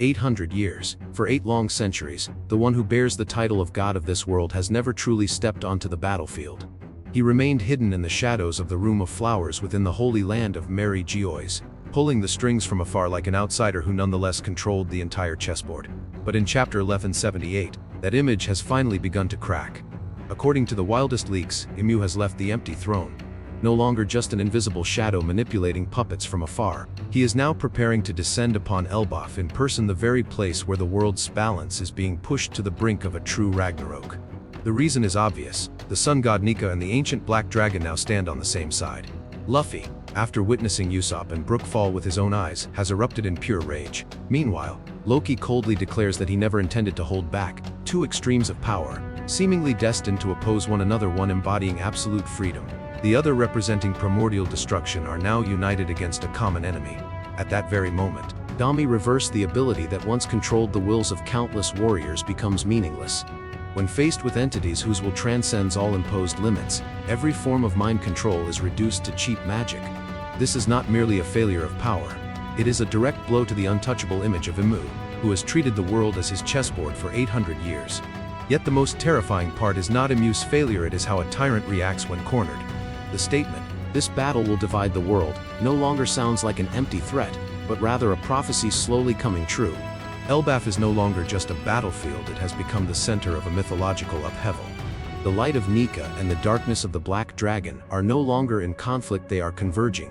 800 years, for 8 long centuries, the one who bears the title of God of this world has never truly stepped onto the battlefield. He remained hidden in the shadows of the Room of Flowers within the holy land of Mary Geoise, pulling the strings from afar like an outsider who nonetheless controlled the entire chessboard. But in chapter 1178, that image has finally begun to crack. According to the wildest leaks, Imu has left the empty throne. No longer just an invisible shadow manipulating puppets from afar, he is now preparing to descend upon Elbaf in person, the very place where the world's balance is being pushed to the brink of a true Ragnarok. The reason is obvious: the sun god Nika and the ancient black dragon now stand on the same side. Luffy, after witnessing Usopp and Brook fall with his own eyes, has erupted in pure rage. Meanwhile, Loki coldly declares that he never intended to hold back. Two extremes of power, seemingly destined to oppose one another, one embodying absolute freedom, the other representing primordial destruction, are now united against a common enemy. At that very moment, Dami reversed the ability that once controlled the wills of countless warriors becomes meaningless. When faced with entities whose will transcends all imposed limits, every form of mind control is reduced to cheap magic. This is not merely a failure of power. It is a direct blow to the untouchable image of Imu, who has treated the world as his chessboard for 800 years. Yet the most terrifying part is not Imu's failure, it is how a tyrant reacts when cornered. The statement, "This battle will divide the world," no longer sounds like an empty threat, but rather a prophecy slowly coming true. Elbaf is no longer just a battlefield, it has become the center of a mythological upheaval. The light of Nika and the darkness of the Black Dragon are no longer in conflict, they are converging.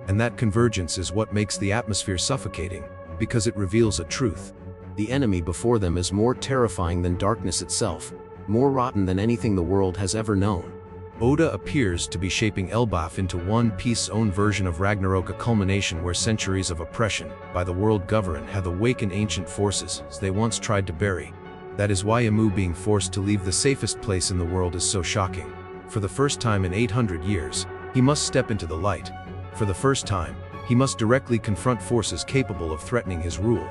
And that convergence is what makes the atmosphere suffocating, because it reveals a truth. The enemy before them is more terrifying than darkness itself, more rotten than anything the world has ever known. Oda appears to be shaping Elbaf into One Piece's own version of Ragnarok, a culmination where centuries of oppression by the world governed have awakened ancient forces they once tried to bury. That is why Imu being forced to leave the safest place in the world is so shocking. For the first time in 800 years, he must step into the light. For the first time, he must directly confront forces capable of threatening his rule.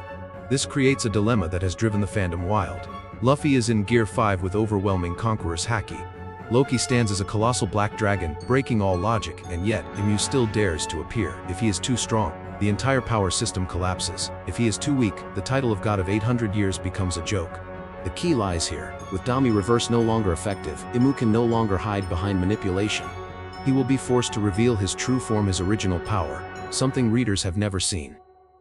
This creates a dilemma that has driven the fandom wild. Luffy is in Gear 5 with overwhelming conqueror's haki. Loki stands as a colossal black dragon, breaking all logic, and yet, Imu still dares to appear. If he is too strong, the entire power system collapses. If he is too weak, the title of God of 800 years becomes a joke. The key lies here. With Dami reverse no longer effective, Imu can no longer hide behind manipulation. He will be forced to reveal his true form, his original power, something readers have never seen.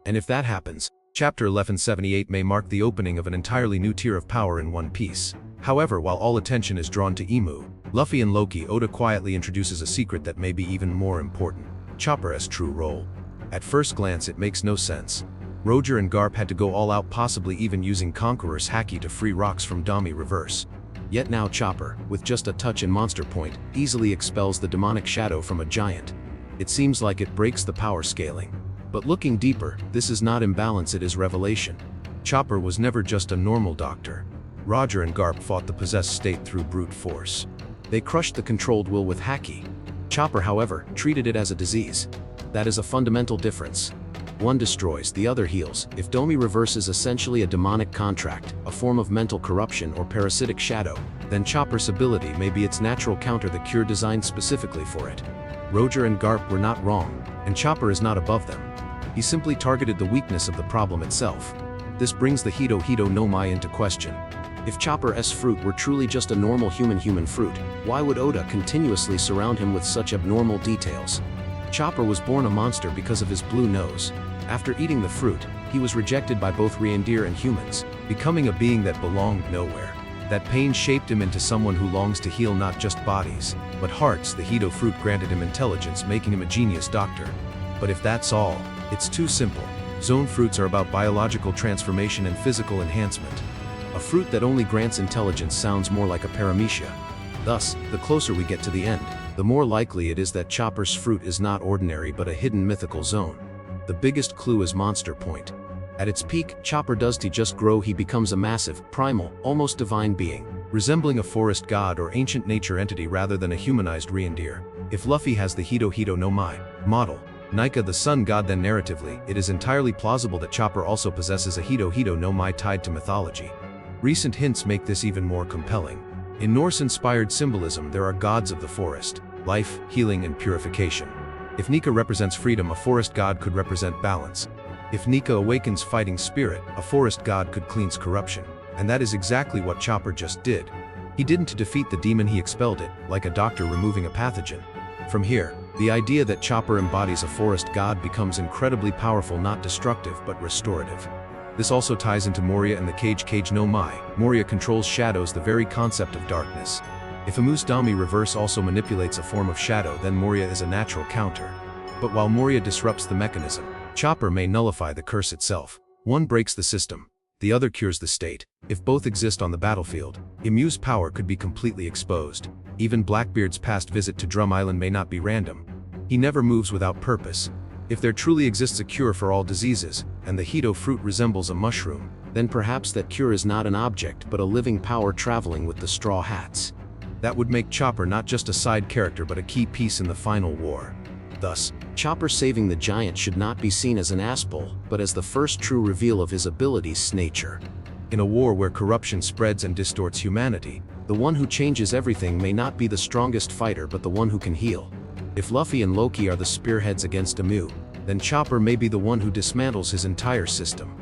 And if that happens, Chapter 1178 may mark the opening of an entirely new tier of power in One Piece. However, while all attention is drawn to Imu, Luffy and Loki, Oda quietly introduces a secret that may be even more important: Chopper's true role. At first glance it makes no sense. Roger and Garp had to go all out, possibly even using Conqueror's haki to free rocks from Dami reverse. Yet now Chopper, with just a touch in Monster Point, easily expels the demonic shadow from a giant. It seems like it breaks the power scaling. But looking deeper, this is not imbalance, it is revelation. Chopper was never just a normal doctor. Roger and Garp fought the possessed state through brute force. They crushed the controlled will with haki. Chopper, however, treated it as a disease. That is a fundamental difference. One destroys, the other heals. If Domi reverse is essentially a demonic contract, a form of mental corruption or parasitic shadow, then Chopper's ability may be its natural counter, the cure designed specifically for it. Roger and Garp were not wrong, and Chopper is not above them. He simply targeted the weakness of the problem itself. This brings the Hito Hito no Mai into question. If Chopper's fruit were truly just a normal human fruit, why would Oda continuously surround him with such abnormal details? Chopper was born a monster because of his blue nose. After eating the fruit, he was rejected by both reindeer and humans, becoming a being that belonged nowhere. That pain shaped him into someone who longs to heal not just bodies, but hearts. The Hito fruit granted him intelligence, making him a genius doctor. But if that's all, it's too simple. Zone fruits are about biological transformation and physical enhancement. A fruit that only grants intelligence sounds more like a paramecia. Thus, the closer we get to the end, the more likely it is that Chopper's fruit is not ordinary but a hidden mythical zone. The biggest clue is Monster Point. At its peak, Chopper doesn't just grow, he becomes a massive, primal, almost divine being, resembling a forest god or ancient nature entity rather than a humanized reindeer. If Luffy has the Hito Hito no Mai model, Nika the sun god, then narratively, it is entirely plausible that Chopper also possesses a Hito Hito no Mai tied to mythology. Recent hints make this even more compelling. In Norse-inspired symbolism, there are gods of the forest, life, healing, and purification. If Nika represents freedom, a forest god could represent balance. If Nika awakens fighting spirit, a forest god could cleanse corruption. And that is exactly what Chopper just did. He didn't to defeat the demon, he expelled it, like a doctor removing a pathogen. From here, the idea that Chopper embodies a forest god becomes incredibly powerful, not destructive but restorative. This also ties into Moria and the Cage no Mai. Moria controls shadows, the very concept of darkness. If a Muzdami reverse also manipulates a form of shadow, then Moria is a natural counter. But while Moria disrupts the mechanism, Chopper may nullify the curse itself. One breaks the system, the other cures the state. If both exist on the battlefield, Emu's power could be completely exposed. Even Blackbeard's past visit to Drum Island may not be random. He never moves without purpose. If there truly exists a cure for all diseases, and the Hito fruit resembles a mushroom, then perhaps that cure is not an object but a living power traveling with the Straw Hats. That would make Chopper not just a side character but a key piece in the final war. Thus, Chopper saving the giant should not be seen as an asshole, but as the first true reveal of his abilities' nature. In a war where corruption spreads and distorts humanity, the one who changes everything may not be the strongest fighter but the one who can heal. If Luffy and Loki are the spearheads against Emu, then Chopper may be the one who dismantles his entire system.